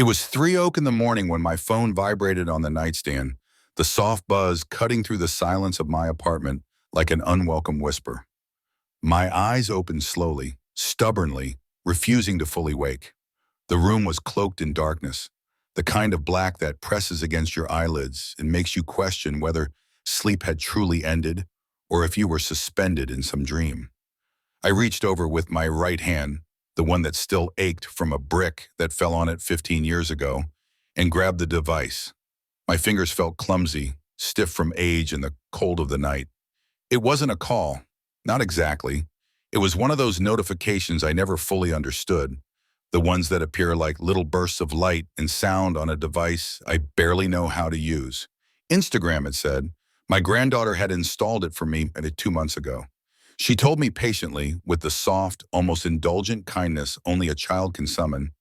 It was 3 o'clock in the morning when my phone vibrated on the nightstand, the soft buzz cutting through the silence of my apartment like an unwelcome whisper. My eyes opened slowly, stubbornly, refusing to fully wake. The room was cloaked in darkness, the kind of black that presses against your eyelids and makes you question whether sleep had truly ended or if you were suspended in some dream. I reached over with my right hand, the one that still ached from a brick that fell on it 15 years ago, and grabbed the device. My fingers felt clumsy, stiff from age and the cold of the night. It wasn't a call, not exactly. It was one of those notifications I never fully understood, the ones that appear like little bursts of light and sound on a device I barely know how to use. Instagram, it said. My granddaughter had installed it for me 2 months ago. She told me patiently, with the soft, almost indulgent kindness only a child can summon,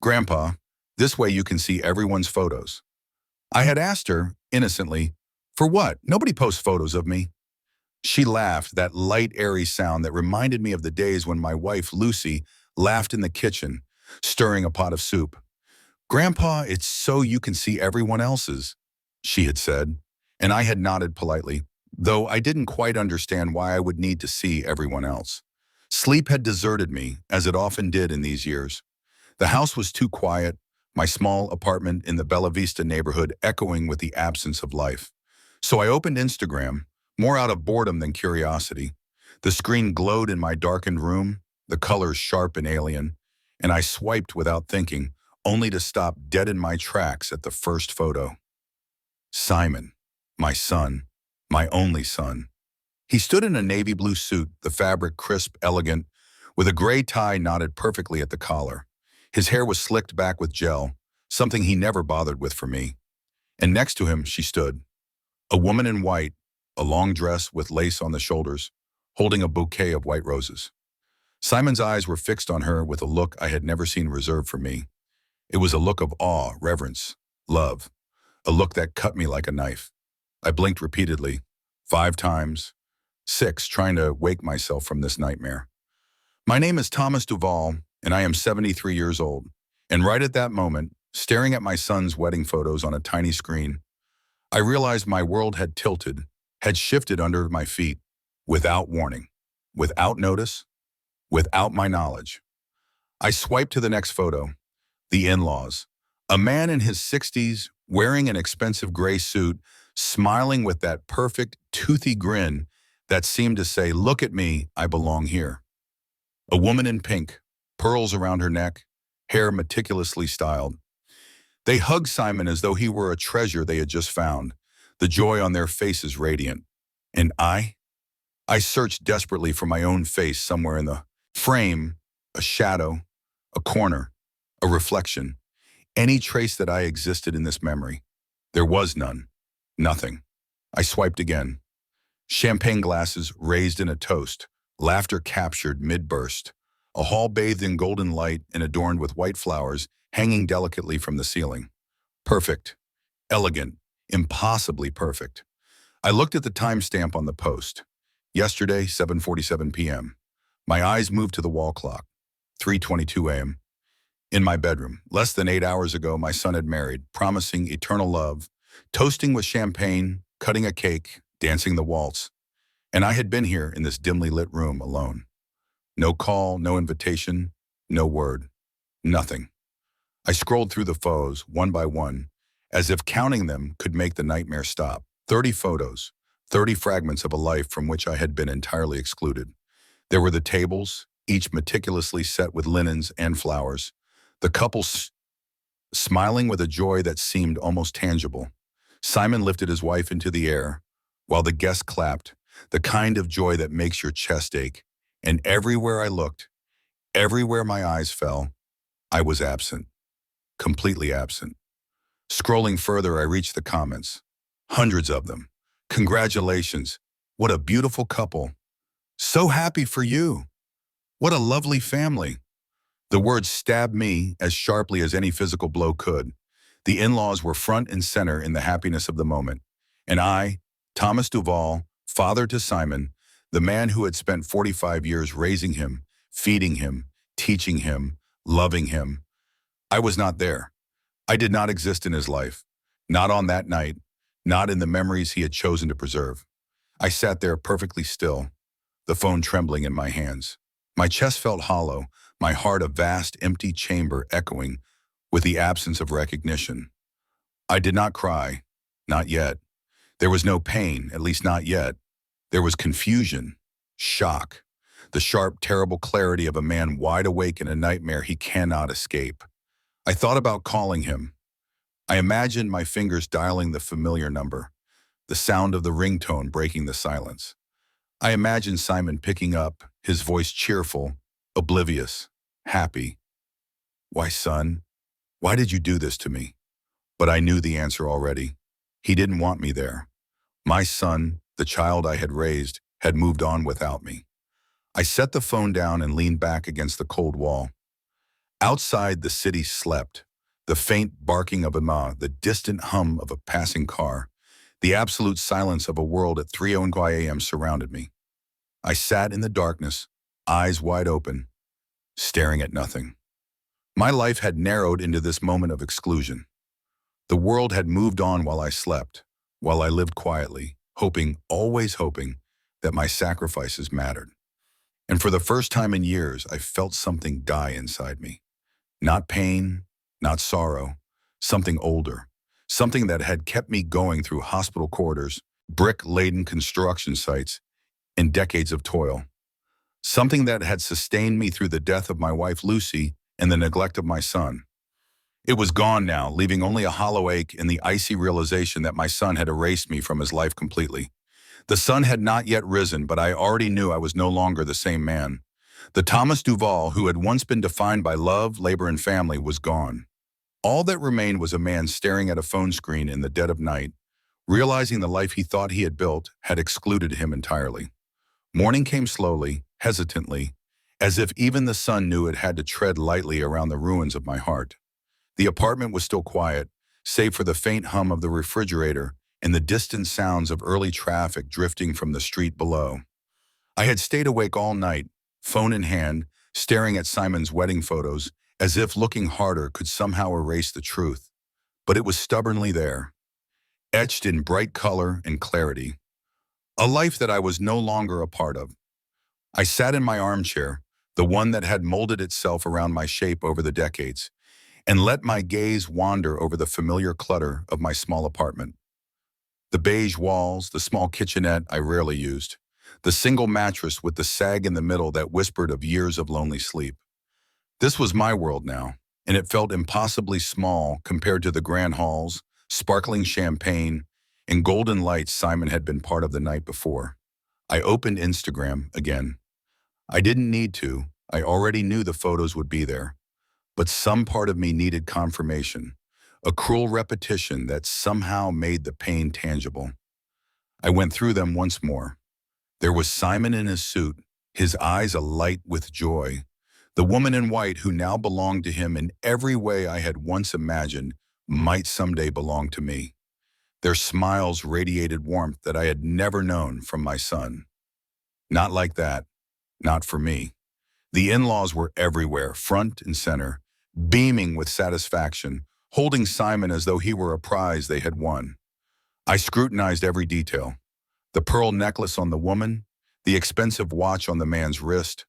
"Grandpa, this way you can see everyone's photos." I had asked her, innocently, "For what? Nobody posts photos of me." She laughed, that light, airy sound that reminded me of the days when my wife, Lucy, laughed in the kitchen, stirring a pot of soup. "Grandpa, it's so you can see everyone else's," she had said, and I had nodded politely, though I didn't quite understand why I would need to see everyone else. Sleep had deserted me, as it often did in these years. The house was too quiet, my small apartment in the Bella Vista neighborhood echoing with the absence of life. So I opened Instagram, more out of boredom than curiosity. The screen glowed in my darkened room, the colors sharp and alien, and I swiped without thinking, only to stop dead in my tracks at the first photo. Simon, my son, my only son. He stood in a navy blue suit, the fabric crisp, elegant, with a gray tie knotted perfectly at the collar. His hair was slicked back with gel, something he never bothered with for me. And next to him she stood, a woman in white, a long dress with lace on the shoulders, holding a bouquet of white roses. Simon's eyes were fixed on her with a look I had never seen reserved for me. It was a look of awe, reverence, love, a look that cut me like a knife. I blinked repeatedly, 5 times, 6, trying to wake myself from this nightmare. My name is Thomas Duvall, and I am 73 years old. And right at that moment, staring at my son's wedding photos on a tiny screen, I realized my world had tilted, had shifted under my feet, without warning, without notice, without my knowledge. I swiped to the next photo, the in-laws. A man in his 60s, wearing an expensive gray suit, smiling with that perfect, toothy grin that seemed to say, "Look at me, I belong here." A woman in pink, pearls around her neck, hair meticulously styled. They hugged Simon as though he were a treasure they had just found, the joy on their faces radiant. And I searched desperately for my own face somewhere in the frame, a shadow, a corner, a reflection, any trace that I existed in this memory. There was none, nothing. I swiped again. Champagne glasses raised in a toast, laughter captured mid-burst, a hall bathed in golden light and adorned with white flowers hanging delicately from the ceiling. Perfect, elegant, impossibly perfect. I looked at the timestamp on the post. Yesterday, 7:47 p.m. My eyes moved to the wall clock, 3:22 a.m. In my bedroom, less than 8 hours ago, my son had married, promising eternal love, toasting with champagne, cutting a cake, dancing the waltz. And I had been here in this dimly lit room alone. No call, no invitation, no word, nothing. I scrolled through the photos, one by one, as if counting them could make the nightmare stop. 30 photos, 30 fragments of a life from which I had been entirely excluded. There were the tables, each meticulously set with linens and flowers, the couple smiling with a joy that seemed almost tangible. Simon lifted his wife into the air, while the guests clapped, the kind of joy that makes your chest ache. And everywhere I looked, everywhere my eyes fell, I was absent, completely absent. Scrolling further, I reached the comments. Hundreds of them. "Congratulations. What a beautiful couple. So happy for you. What a lovely family." The words stabbed me as sharply as any physical blow could. The in-laws were front and center in the happiness of the moment. And I, Thomas Duvall, father to Simon, the man who had spent 45 years raising him, feeding him, teaching him, loving him, I was not there. I did not exist in his life. Not on that night, not in the memories he had chosen to preserve. I sat there perfectly still, the phone trembling in my hands. My chest felt hollow, my heart a vast, empty chamber echoing with the absence of recognition. I did not cry, not yet. There was no pain, at least not yet. There was confusion, shock, the sharp, terrible clarity of a man wide awake in a nightmare he cannot escape. I thought about calling him. I imagined my fingers dialing the familiar number, the sound of the ringtone breaking the silence. I imagined Simon picking up, his voice cheerful, oblivious, happy. Why, son, why did you do this to me? But I knew the answer already. He didn't want me there. My son, the child I had raised, had moved on without me. I set the phone down and leaned back against the cold wall. Outside, the city slept. The faint barking of a maw, the distant hum of a passing car, the absolute silence of a world at 3:00 a.m. surrounded me. I sat in the darkness, eyes wide open, staring at nothing. My life had narrowed into this moment of exclusion. The world had moved on while I slept, while I lived quietly, hoping, always hoping, that my sacrifices mattered. And for the first time in years, I felt something die inside me. Not pain, not sorrow, something older, something that had kept me going through hospital corridors, brick-laden construction sites, and decades of toil. Something that had sustained me through the death of my wife Lucy and the neglect of my son. It was gone now, leaving only a hollow ache and the icy realization that my son had erased me from his life completely. The sun had not yet risen, but I already knew I was no longer the same man. The Thomas Duval, who had once been defined by love, labor, and family, was gone. All that remained was a man staring at a phone screen in the dead of night, realizing the life he thought he had built had excluded him entirely. Morning came slowly, hesitantly, as if even the sun knew it had to tread lightly around the ruins of my heart. The apartment was still quiet, save for the faint hum of the refrigerator and the distant sounds of early traffic drifting from the street below. I had stayed awake all night, phone in hand, staring at Simon's wedding photos, as if looking harder could somehow erase the truth. But it was stubbornly there, etched in bright color and clarity. A life that I was no longer a part of. I sat in my armchair, the one that had molded itself around my shape over the decades, and let my gaze wander over the familiar clutter of my small apartment. The beige walls, the small kitchenette I rarely used, the single mattress with the sag in the middle that whispered of years of lonely sleep. This was my world now, and it felt impossibly small compared to the grand halls, sparkling champagne, and golden lights Simon had been part of the night before. I opened Instagram again. I didn't need to. I already knew the photos would be there. But some part of me needed confirmation, a cruel repetition that somehow made the pain tangible. I went through them once more. There was Simon in his suit, his eyes alight with joy. The woman in white who now belonged to him in every way I had once imagined might someday belong to me. Their smiles radiated warmth that I had never known from my son. Not like that, not for me. The in-laws were everywhere, front and center, beaming with satisfaction, holding Simon as though he were a prize they had won. I scrutinized every detail. The pearl necklace on the woman, the expensive watch on the man's wrist,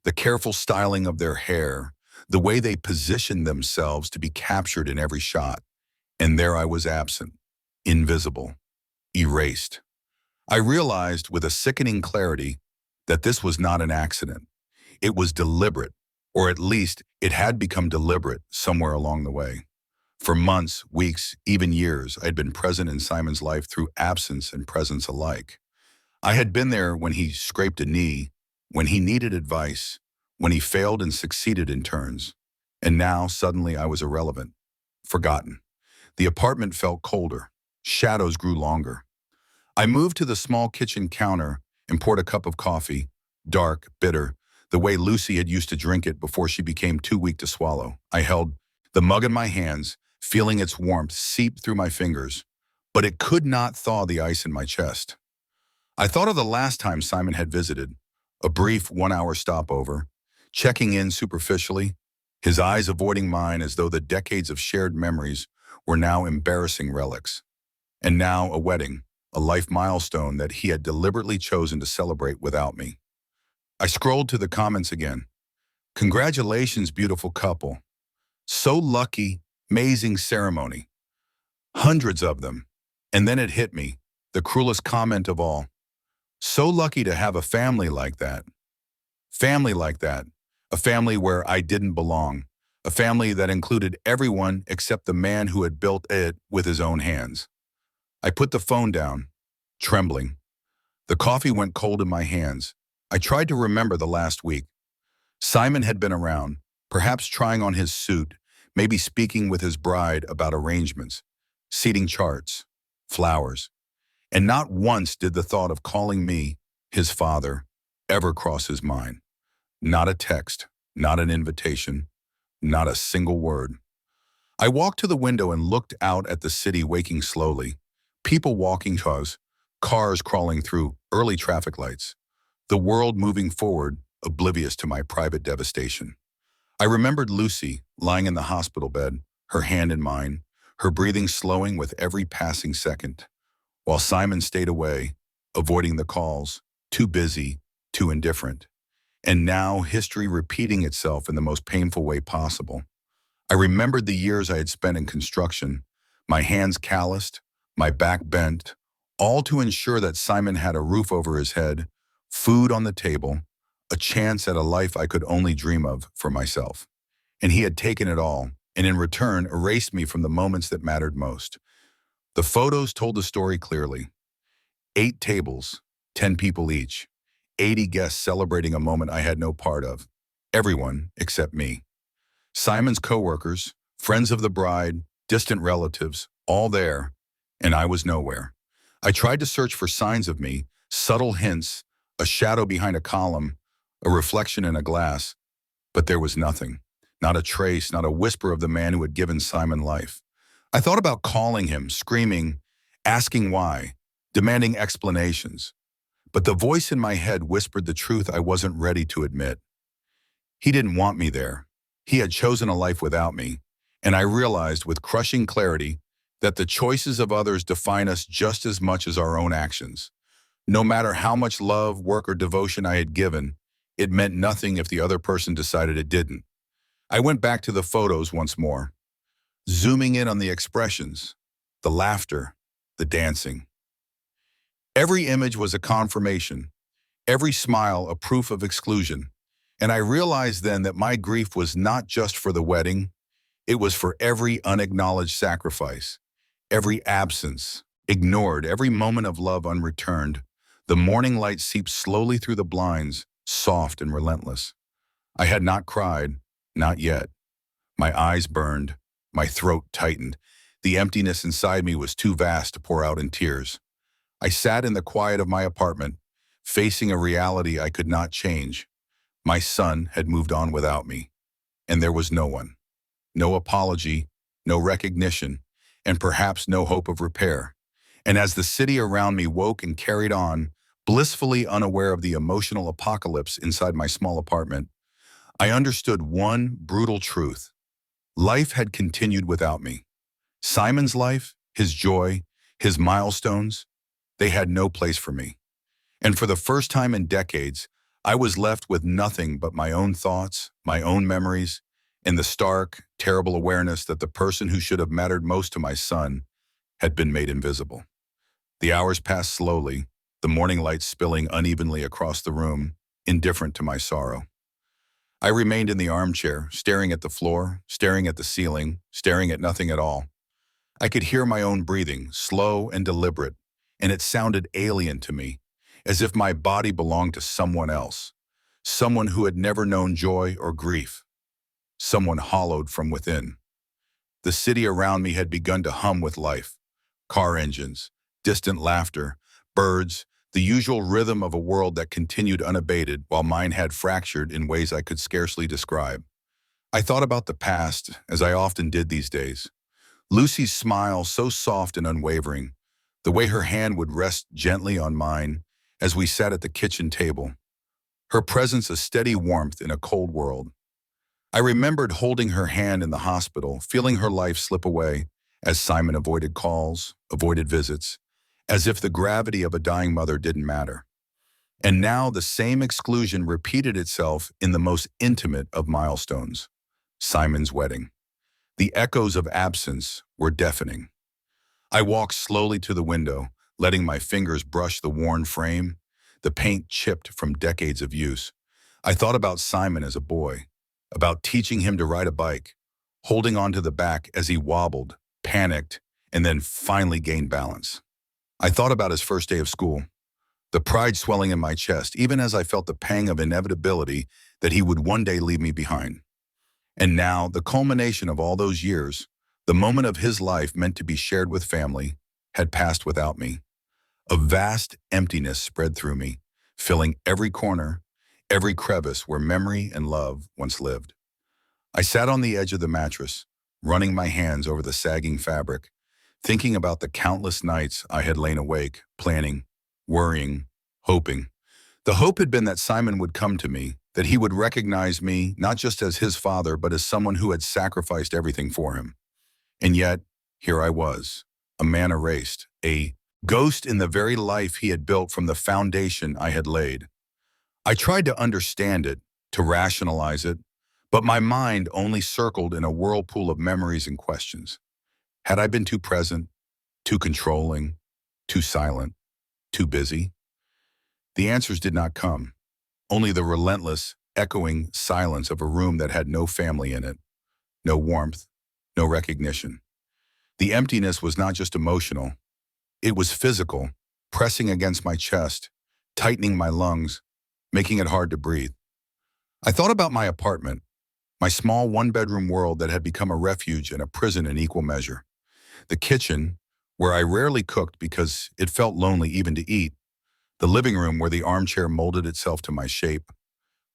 the careful styling of their hair, the way they positioned themselves to be captured in every shot. And there I was absent, invisible, erased. I realized with a sickening clarity that this was not an accident. It was deliberate, or at least it had become deliberate somewhere along the way. For months, weeks, even years, I had been present in Simon's life through absence and presence alike. I had been there when he scraped a knee, when he needed advice, when he failed and succeeded in turns. And now, suddenly, I was irrelevant, forgotten. The apartment felt colder. Shadows grew longer. I moved to the small kitchen counter and poured a cup of coffee, dark, bitter, the way Lucy had used to drink it before she became too weak to swallow. I held the mug in my hands, feeling its warmth seep through my fingers, but it could not thaw the ice in my chest. I thought of the last time Simon had visited, a brief 1-hour stopover, checking in superficially, his eyes avoiding mine as though the decades of shared memories were now embarrassing relics. And now a wedding, a life milestone that he had deliberately chosen to celebrate without me. I scrolled to the comments again. Congratulations, beautiful couple. So lucky, amazing ceremony. Hundreds of them. And then it hit me, the cruelest comment of all. So lucky to have a family like that. Family like that. A family where I didn't belong. A family that included everyone except the man who had built it with his own hands. I put the phone down, trembling. The coffee went cold in my hands. I tried to remember the last week. Simon had been around, perhaps trying on his suit, maybe speaking with his bride about arrangements, seating charts, flowers. And not once did the thought of calling me, his father, ever cross his mind. Not a text, not an invitation, not a single word. I walked to the window and looked out at the city waking slowly. People walking cars crawling through early traffic lights. The world moving forward, oblivious to my private devastation. I remembered Lucy lying in the hospital bed, her hand in mine, her breathing slowing with every passing second, while Simon stayed away, avoiding the calls, too busy, too indifferent. And now history repeating itself in the most painful way possible. I remembered the years I had spent in construction, my hands calloused, my back bent, all to ensure that Simon had a roof over his head, food on the table, a chance at a life I could only dream of for myself. And he had taken it all, and in return erased me from the moments that mattered most. The photos told the story clearly. 8 tables, 10 people each, 80 guests celebrating a moment I had no part of. Everyone except me. Simon's coworkers, friends of the bride, distant relatives, all there, and I was nowhere. I tried to search for signs of me, subtle hints, a shadow behind a column, a reflection in a glass, but there was nothing. Not a trace, not a whisper of the man who had given Simon life. I thought about calling him, screaming, asking why, demanding explanations. But the voice in my head whispered the truth I wasn't ready to admit. He didn't want me there. He had chosen a life without me, and I realized with crushing clarity that the choices of others define us just as much as our own actions. No matter how much love, work, or devotion I had given, it meant nothing if the other person decided it didn't. I went back to the photos once more, zooming in on the expressions, the laughter, the dancing. Every image was a confirmation, every smile a proof of exclusion. And I realized then that my grief was not just for the wedding, it was for every unacknowledged sacrifice, every absence, ignored, every moment of love unreturned. The morning light seeped slowly through the blinds, soft and relentless. I had not cried, not yet. My eyes burned, my throat tightened. The emptiness inside me was too vast to pour out in tears. I sat in the quiet of my apartment, facing a reality I could not change. My son had moved on without me, and there was no one. No apology, no recognition, and perhaps no hope of repair. And as the city around me woke and carried on, blissfully unaware of the emotional apocalypse inside my small apartment, I understood one brutal truth. Life had continued without me. Simon's life, his joy, his milestones, they had no place for me. And for the first time in decades, I was left with nothing but my own thoughts, my own memories, and the stark, terrible awareness that the person who should have mattered most to my son had been made invisible. The hours passed slowly, the morning light spilling unevenly across the room, indifferent to my sorrow. I remained in the armchair, staring at the floor, staring at the ceiling, staring at nothing at all. I could hear my own breathing, slow and deliberate, and it sounded alien to me, as if my body belonged to someone else, someone who had never known joy or grief, someone hollowed from within. The city around me had begun to hum with life, car engines, distant laughter, birds, the usual rhythm of a world that continued unabated while mine had fractured in ways I could scarcely describe. I thought about the past, as I often did these days. Lucy's smile so soft and unwavering, the way her hand would rest gently on mine as we sat at the kitchen table. Her presence a steady warmth in a cold world. I remembered holding her hand in the hospital, feeling her life slip away as Simon avoided calls, avoided visits, as if the gravity of a dying mother didn't matter. And now the same exclusion repeated itself in the most intimate of milestones, Simon's wedding. The echoes of absence were deafening. I walked slowly to the window, letting my fingers brush the worn frame, the paint chipped from decades of use. I thought about Simon as a boy, about teaching him to ride a bike, holding onto the back as he wobbled, panicked, and then finally gained balance. I thought about his first day of school, the pride swelling in my chest, even as I felt the pang of inevitability that he would one day leave me behind. And now, the culmination of all those years, the moment of his life meant to be shared with family, had passed without me. A vast emptiness spread through me, filling every corner, every crevice where memory and love once lived. I sat on the edge of the mattress, running my hands over the sagging fabric, thinking about the countless nights I had lain awake, planning, worrying, hoping. The hope had been that Simon would come to me, that he would recognize me not just as his father, but as someone who had sacrificed everything for him. And yet, here I was, a man erased, a ghost in the very life he had built from the foundation I had laid. I tried to understand it, to rationalize it, but my mind only circled in a whirlpool of memories and questions. Had I been too present, too controlling, too silent, too busy? The answers did not come, only the relentless, echoing silence of a room that had no family in it, no warmth, no recognition. The emptiness was not just emotional, it was physical, pressing against my chest, tightening my lungs, making it hard to breathe. I thought about my apartment, my small one-bedroom world that had become a refuge and a prison in equal measure. The kitchen, where I rarely cooked because it felt lonely even to eat. The living room where the armchair molded itself to my shape.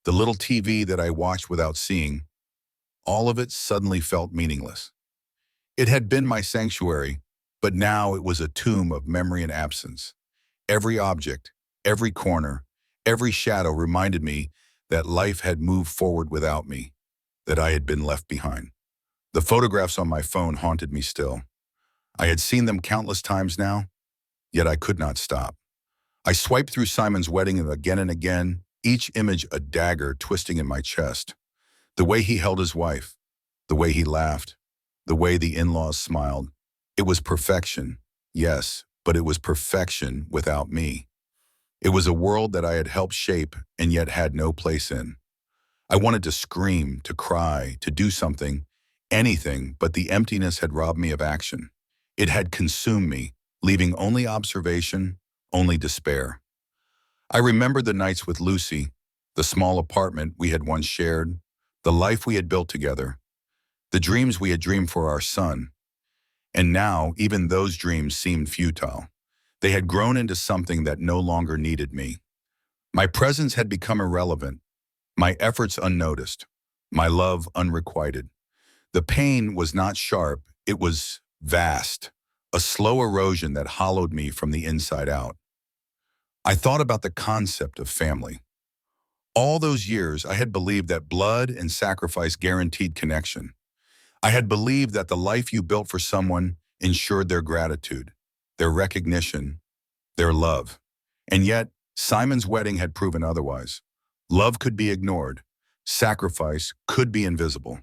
The little TV that I watched without seeing. All of it suddenly felt meaningless. It had been my sanctuary, but now it was a tomb of memory and absence. Every object, every corner, every shadow reminded me that life had moved forward without me, that I had been left behind. The photographs on my phone haunted me still. I had seen them countless times now, yet I could not stop. I swiped through Simon's wedding and again, each image a dagger twisting in my chest. The way he held his wife, the way he laughed, the way the in-laws smiled. It was perfection, yes, but it was perfection without me. It was a world that I had helped shape and yet had no place in. I wanted to scream, to cry, to do something, anything, but the emptiness had robbed me of action. It had consumed me, leaving only observation, only despair. I remembered the nights with Lucy, the small apartment we had once shared, the life we had built together, the dreams we had dreamed for our son. And now, even those dreams seemed futile. They had grown into something that no longer needed me. My presence had become irrelevant, my efforts unnoticed, my love unrequited. The pain was not sharp, it was vast, a slow erosion that hollowed me from the inside out. I thought about the concept of family. All those years, I had believed that blood and sacrifice guaranteed connection. I had believed that the life you built for someone ensured their gratitude, their recognition, their love. And yet, Simon's wedding had proven otherwise. Love could be ignored. Sacrifice could be invisible.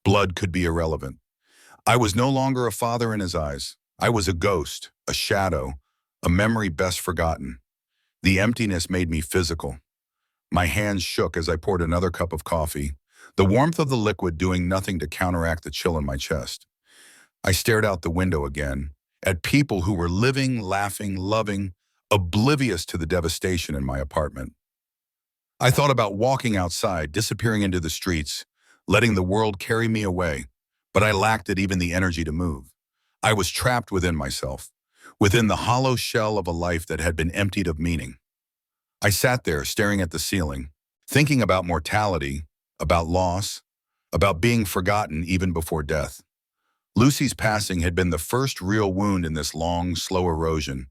Blood could be irrelevant. I was no longer a father in his eyes. I was a ghost, a shadow, a memory best forgotten. The emptiness made me physical. My hands shook as I poured another cup of coffee, the warmth of the liquid doing nothing to counteract the chill in my chest. I stared out the window again, at people who were living, laughing, loving, oblivious to the devastation in my apartment. I thought about walking outside, disappearing into the streets, letting the world carry me away, but I lacked even the energy to move. I was trapped within myself, within the hollow shell of a life that had been emptied of meaning. I sat there staring at the ceiling, thinking about mortality, about loss, about being forgotten even before death. Lucy's passing had been the first real wound in this long, slow erosion,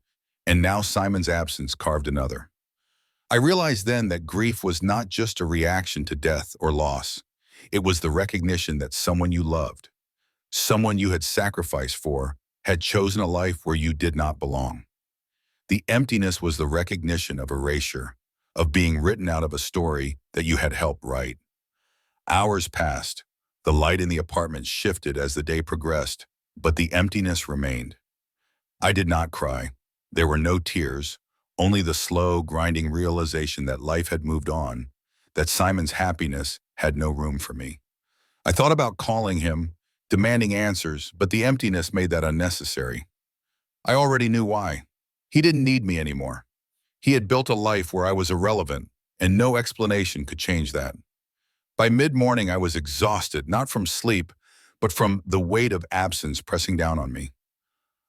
and now Simon's absence carved another. I realized then that grief was not just a reaction to death or loss. It was the recognition that someone you loved, someone you had sacrificed for, had chosen a life where you did not belong. The emptiness was the recognition of erasure, of being written out of a story that you had helped write. Hours passed. The light in the apartment shifted as the day progressed, but the emptiness remained. I did not cry. There were no tears, only the slow, grinding realization that life had moved on, that Simon's happiness had no room for me. I thought about calling him, demanding answers, but the emptiness made that unnecessary. I already knew why. He didn't need me anymore. He had built a life where I was irrelevant, and no explanation could change that. By mid-morning, I was exhausted, not from sleep, but from the weight of absence pressing down on me.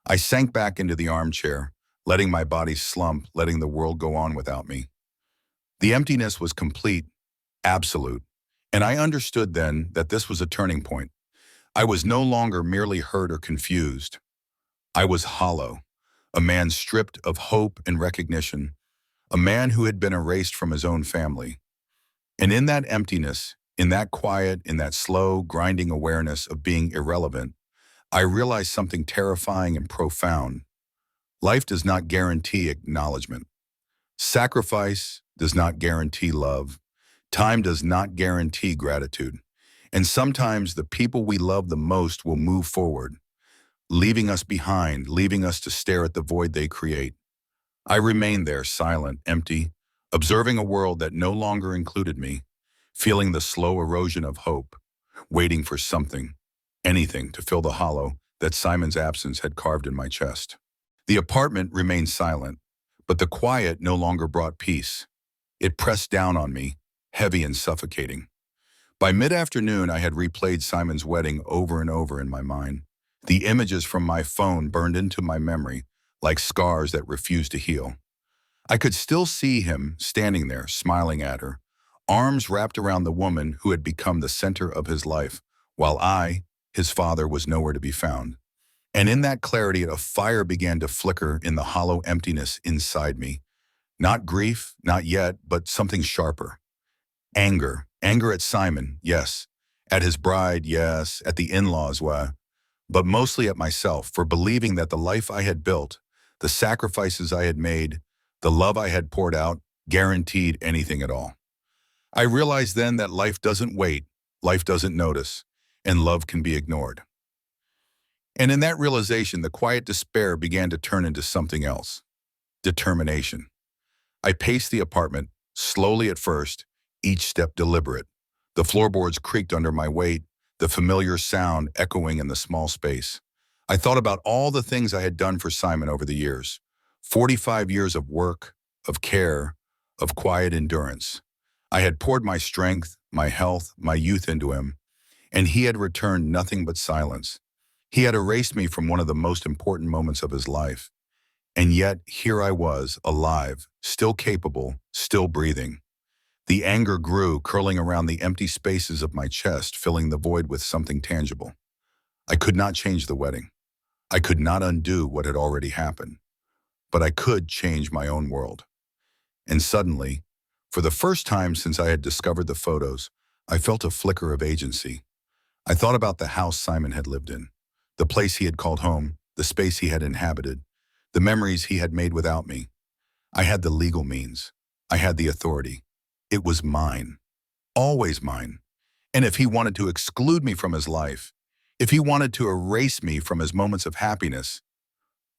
I sank back into the armchair, letting my body slump, letting the world go on without me. The emptiness was complete, absolute, and I understood then that this was a turning point. I was no longer merely hurt or confused. I was hollow, a man stripped of hope and recognition, a man who had been erased from his own family. And in that emptiness, in that quiet, in that slow, grinding awareness of being irrelevant, I realized something terrifying and profound. Life does not guarantee acknowledgement. Sacrifice does not guarantee love. Time does not guarantee gratitude. And sometimes the people we love the most will move forward, leaving us behind, leaving us to stare at the void they create. I remained there, silent, empty, observing a world that no longer included me, feeling the slow erosion of hope, waiting for something, anything to fill the hollow that Simon's absence had carved in my chest. The apartment remained silent, but the quiet no longer brought peace. It pressed down on me, heavy and suffocating. By mid-afternoon, I had replayed Simon's wedding over and over in my mind. The images from my phone burned into my memory like scars that refused to heal. I could still see him standing there, smiling at her, arms wrapped around the woman who had become the center of his life, while I, his father, was nowhere to be found. And in that clarity, a fire began to flicker in the hollow emptiness inside me. Not grief, not yet, but something sharper. Anger. Anger at Simon, yes. At his bride, yes. At the in-laws, well. But mostly at myself for believing that the life I had built, the sacrifices I had made, the love I had poured out, guaranteed anything at all. I realized then that life doesn't wait, life doesn't notice, and love can be ignored. And in that realization, the quiet despair began to turn into something else. Determination. I paced the apartment, slowly at first, each step deliberate. The floorboards creaked under my weight, the familiar sound echoing in the small space. I thought about all the things I had done for Simon over the years. 45 years of work, of care, of quiet endurance. I had poured my strength, my health, my youth into him, and he had returned nothing but silence. He had erased me from one of the most important moments of his life. And yet, here I was, alive, still capable, still breathing. The anger grew, curling around the empty spaces of my chest, filling the void with something tangible. I could not change the wedding. I could not undo what had already happened. But I could change my own world. And suddenly, for the first time since I had discovered the photos, I felt a flicker of agency. I thought about the house Simon had lived in, the place he had called home, the space he had inhabited, the memories he had made without me. I had the legal means. I had the authority. It was mine. Always mine. And if he wanted to exclude me from his life, if he wanted to erase me from his moments of happiness,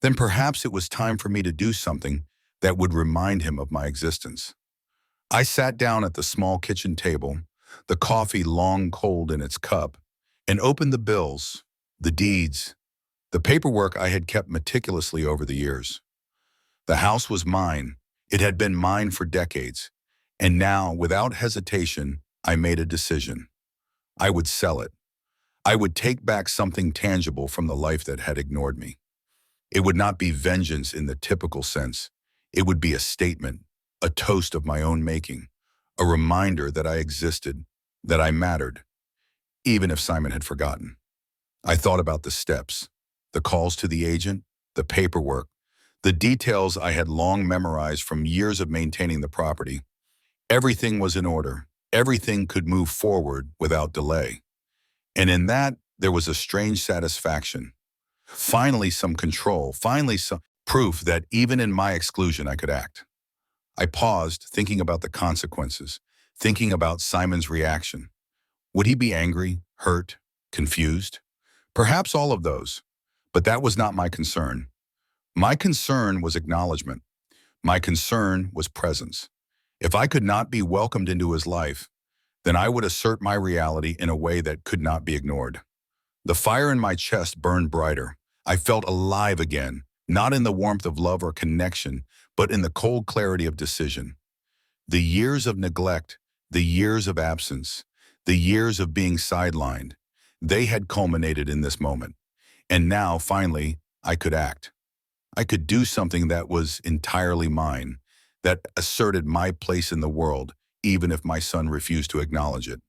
then perhaps it was time for me to do something that would remind him of my existence. I sat down at the small kitchen table, the coffee long cold in its cup, and opened the bills, the deeds, the paperwork I had kept meticulously over the years. The house was mine. It had been mine for decades. And now, without hesitation, I made a decision. I would sell it. I would take back something tangible from the life that had ignored me. It would not be vengeance in the typical sense. It would be a statement, a toast of my own making, a reminder that I existed, that I mattered, even if Simon had forgotten. I thought about the steps, the calls to the agent, the paperwork, the details I had long memorized from years of maintaining the property. Everything was in order, Everything could move forward without delay. And in that, there was a strange satisfaction. Finally, some control, finally, some proof that even in my exclusion, I could act. I paused, thinking about the consequences, thinking about Simon's reaction. Would he be angry, hurt, confused? Perhaps all of those. But that was not my concern. My concern was acknowledgement. My concern was presence. If I could not be welcomed into his life, then I would assert my reality in a way that could not be ignored. The fire in my chest burned brighter. I felt alive again, not in the warmth of love or connection, but in the cold clarity of decision. The years of neglect, the years of absence, the years of being sidelined, they had culminated in this moment. And now, finally, I could act. I could do something that was entirely mine, that asserted my place in the world, even if my son refused to acknowledge it.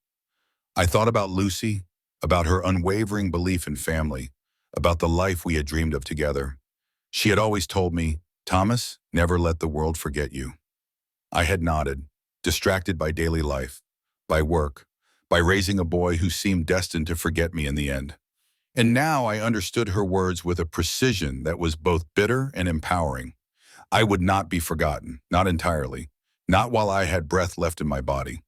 I thought about Lucy, about her unwavering belief in family, about the life we had dreamed of together. She had always told me, "Thomas, never let the world forget you." I had nodded, distracted by daily life, by work, by raising a boy who seemed destined to forget me in the end. And now I understood her words with a precision that was both bitter and empowering. I would not be forgotten, not entirely, not while I had breath left in my body.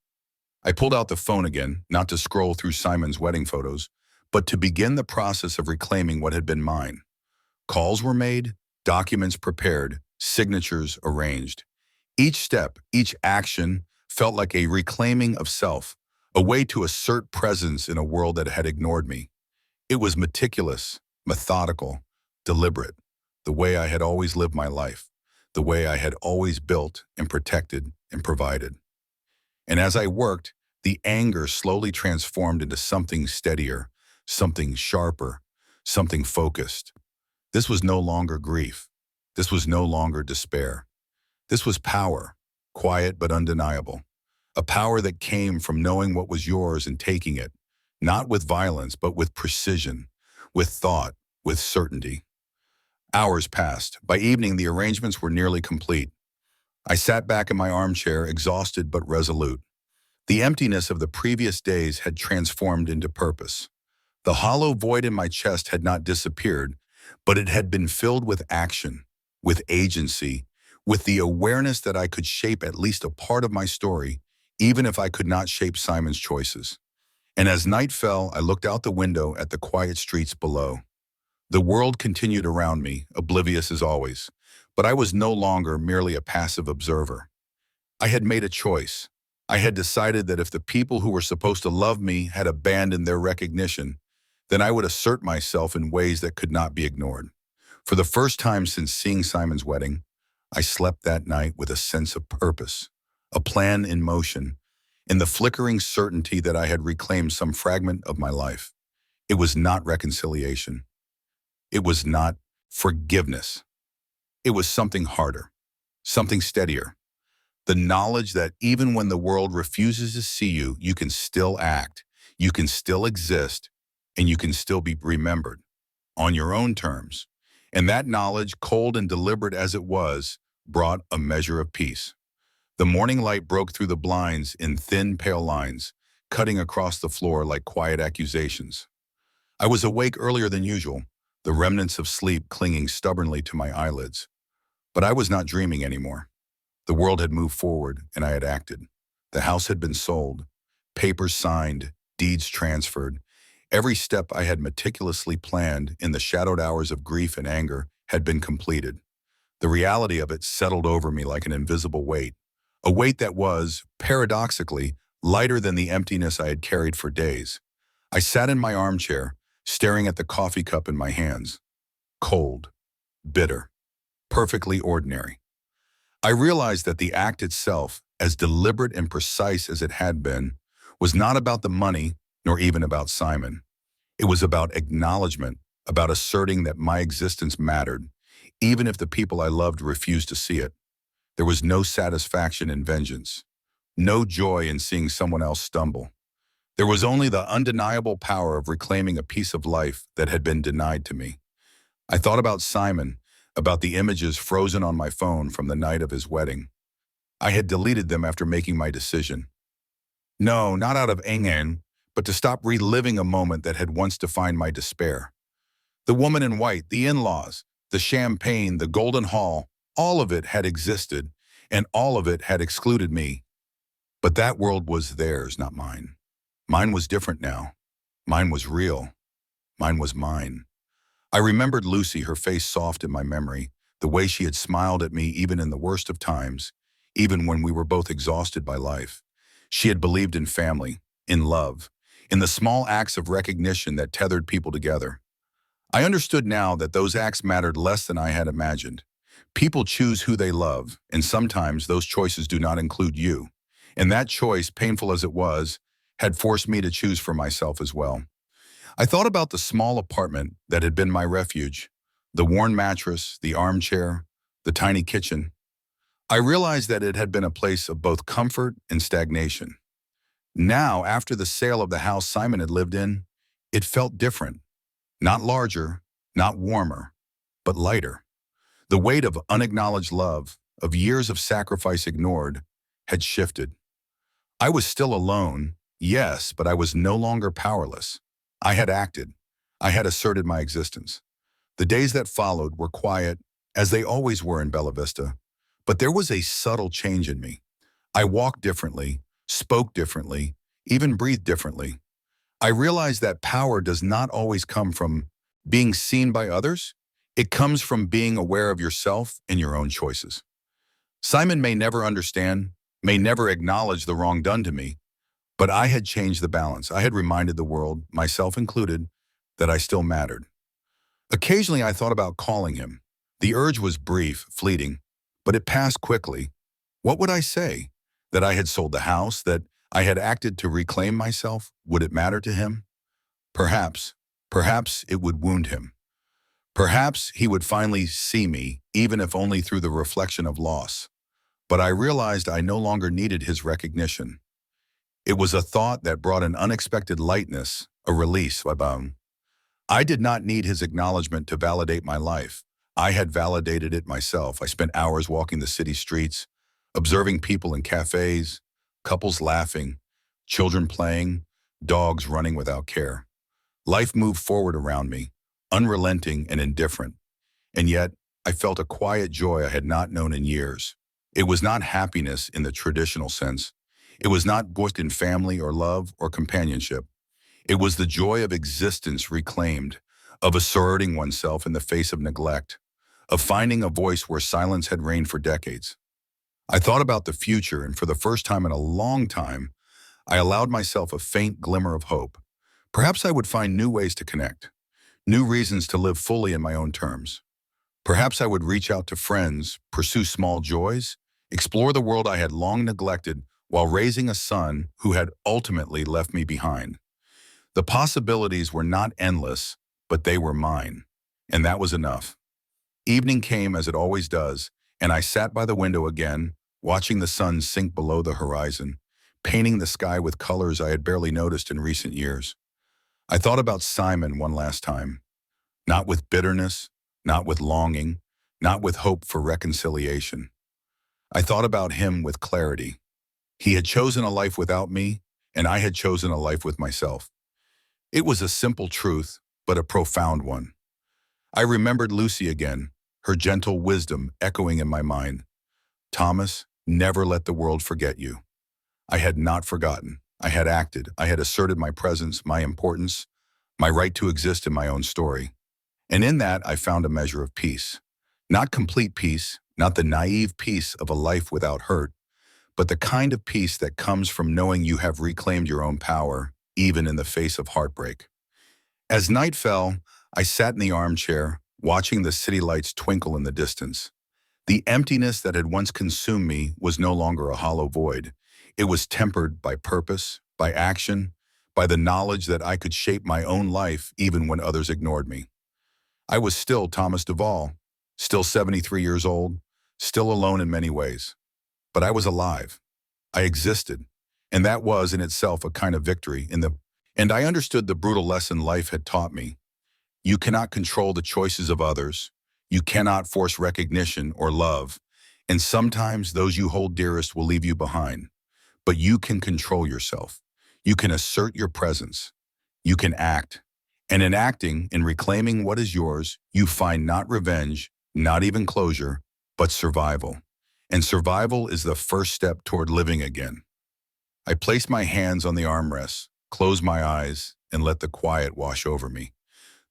I pulled out the phone again, not to scroll through Simon's wedding photos, but to begin the process of reclaiming what had been mine. Calls were made, documents prepared, signatures arranged. Each step, each action felt like a reclaiming of self, a way to assert presence in a world that had ignored me. It was meticulous, methodical, deliberate, the way I had always lived my life, the way I had always built and protected and provided. And as I worked, the anger slowly transformed into something steadier, something sharper, something focused. This was no longer grief. This was no longer despair. This was power, quiet but undeniable. A power that came from knowing what was yours and taking it, not with violence, but with precision, with thought, with certainty. Hours passed. By evening, the arrangements were nearly complete. I sat back in my armchair, exhausted but resolute. The emptiness of the previous days had transformed into purpose. The hollow void in my chest had not disappeared, but it had been filled with action, with agency, with the awareness that I could shape at least a part of my story, even if I could not shape Simon's choices. And as night fell, I looked out the window at the quiet streets below. The world continued around me, oblivious as always, but I was no longer merely a passive observer. I had made a choice. I had decided that if the people who were supposed to love me had abandoned their recognition, then I would assert myself in ways that could not be ignored. For the first time since seeing Simon's wedding, I slept that night with a sense of purpose, a plan in motion, in the flickering certainty that I had reclaimed some fragment of my life. It was not reconciliation. It was not forgiveness. It was something harder, something steadier. The knowledge that even when the world refuses to see you, you can still act, you can still exist, and you can still be remembered on your own terms. And that knowledge, cold and deliberate as it was, brought a measure of peace. The morning light broke through the blinds in thin, pale lines, cutting across the floor like quiet accusations. I was awake earlier than usual, the remnants of sleep clinging stubbornly to my eyelids. But I was not dreaming anymore. The world had moved forward, and I had acted. The house had been sold, papers signed, deeds transferred. Every step I had meticulously planned in the shadowed hours of grief and anger had been completed. The reality of it settled over me like an invisible weight, a weight that was, paradoxically, lighter than the emptiness I had carried for days. I sat in my armchair, staring at the coffee cup in my hands. Cold, bitter, perfectly ordinary. I realized that the act itself, as deliberate and precise as it had been, was not about the money, nor even about Simon. It was about acknowledgement, about asserting that my existence mattered, even if the people I loved refused to see it. There was no satisfaction in vengeance, no joy in seeing someone else stumble. There was only the undeniable power of reclaiming a piece of life that had been denied to me. I thought about Simon, about the images frozen on my phone from the night of his wedding. I had deleted them after making my decision. No, not out of anger, but to stop reliving a moment that had once defined my despair. The woman in white, the in-laws, the champagne, the golden hall, all of it had existed, and all of it had excluded me. But that world was theirs, not mine. Mine was different now. Mine was real. Mine was mine. I remembered Lucy, her face soft in my memory, the way she had smiled at me even in the worst of times, even when we were both exhausted by life. She had believed in family, in love, in the small acts of recognition that tethered people together. I understood now that those acts mattered less than I had imagined. People choose who they love, and sometimes those choices do not include you. And that choice, painful as it was, had forced me to choose for myself as well. I thought about the small apartment that had been my refuge, the worn mattress, the armchair, the tiny kitchen. I realized that it had been a place of both comfort and stagnation. Now, after the sale of the house Simon had lived in, it felt different. Not larger, not warmer, but lighter. The weight of unacknowledged love, of years of sacrifice ignored, had shifted. I was still alone, yes, but I was no longer powerless. I had acted. I had asserted my existence. The days that followed were quiet, as they always were in Bella Vista, but there was a subtle change in me. I walked differently, spoke differently, even breathed differently. I realized that power does not always come from being seen by others. It comes from being aware of yourself and your own choices. Simon may never understand, may never acknowledge the wrong done to me, but I had changed the balance. I had reminded the world, myself included, that I still mattered. Occasionally I thought about calling him. The urge was brief, fleeting, but it passed quickly. What would I say? That I had sold the house, that I had acted to reclaim myself? Would it matter to him? Perhaps. Perhaps it would wound him. Perhaps he would finally see me, even if only through the reflection of loss. But I realized I no longer needed his recognition. It was a thought that brought an unexpected lightness, a release. I did not need his acknowledgement to validate my life. I had validated it myself. I spent hours walking the city streets, observing people in cafes, couples laughing, children playing, dogs running without care. Life moved forward around me, unrelenting and indifferent. And yet, I felt a quiet joy I had not known in years. It was not happiness in the traditional sense. It was not booked in family or love or companionship. It was the joy of existence reclaimed, of asserting oneself in the face of neglect, of finding a voice where silence had reigned for decades. I thought about the future, and for the first time in a long time, I allowed myself a faint glimmer of hope. Perhaps I would find new ways to connect, new reasons to live fully in my own terms. Perhaps I would reach out to friends, pursue small joys, explore the world I had long neglected while raising a son who had ultimately left me behind. The possibilities were not endless, but they were mine, and that was enough. Evening came as it always does, and I sat by the window again, watching the sun sink below the horizon, painting the sky with colors I had barely noticed in recent years. I thought about Simon one last time, not with bitterness, not with longing, not with hope for reconciliation. I thought about him with clarity. He had chosen a life without me, and I had chosen a life with myself. It was a simple truth, but a profound one. I remembered Lucy again, her gentle wisdom echoing in my mind. Thomas, never let the world forget you. I had not forgotten. I had acted. I had asserted my presence, my importance, my right to exist in my own story. And in that, I found a measure of peace. Not complete peace, not the naive peace of a life without hurt, but the kind of peace that comes from knowing you have reclaimed your own power, even in the face of heartbreak. As night fell, I sat in the armchair, watching the city lights twinkle in the distance. The emptiness that had once consumed me was no longer a hollow void. It was tempered by purpose, by action, by the knowledge that I could shape my own life even when others ignored me. I was still Thomas Duvall, still 73 years old, still alone in many ways. But I was alive. I existed. And that was in itself a kind of victory and I understood the brutal lesson life had taught me. You cannot control the choices of others. You cannot force recognition or love. And sometimes those you hold dearest will leave you behind. But you can control yourself. You can assert your presence. You can act. And in acting, in reclaiming what is yours, you find not revenge, not even closure, but survival. And survival is the first step toward living again. I placed my hands on the armrests, closed my eyes, and let the quiet wash over me.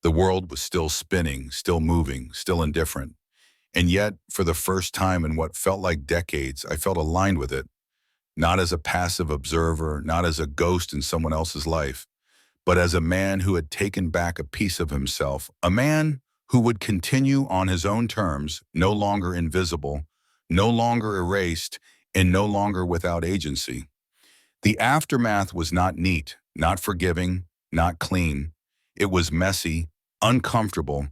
The world was still spinning, still moving, still indifferent. And yet, for the first time in what felt like decades, I felt aligned with it, not as a passive observer, not as a ghost in someone else's life, but as a man who had taken back a piece of himself, a man who would continue on his own terms, no longer invisible, no longer erased, and no longer without agency. The aftermath was not neat, not forgiving, not clean. It was messy, uncomfortable,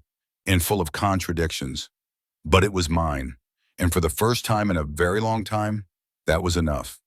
and full of contradictions. But it was mine. And for the first time in a very long time, that was enough.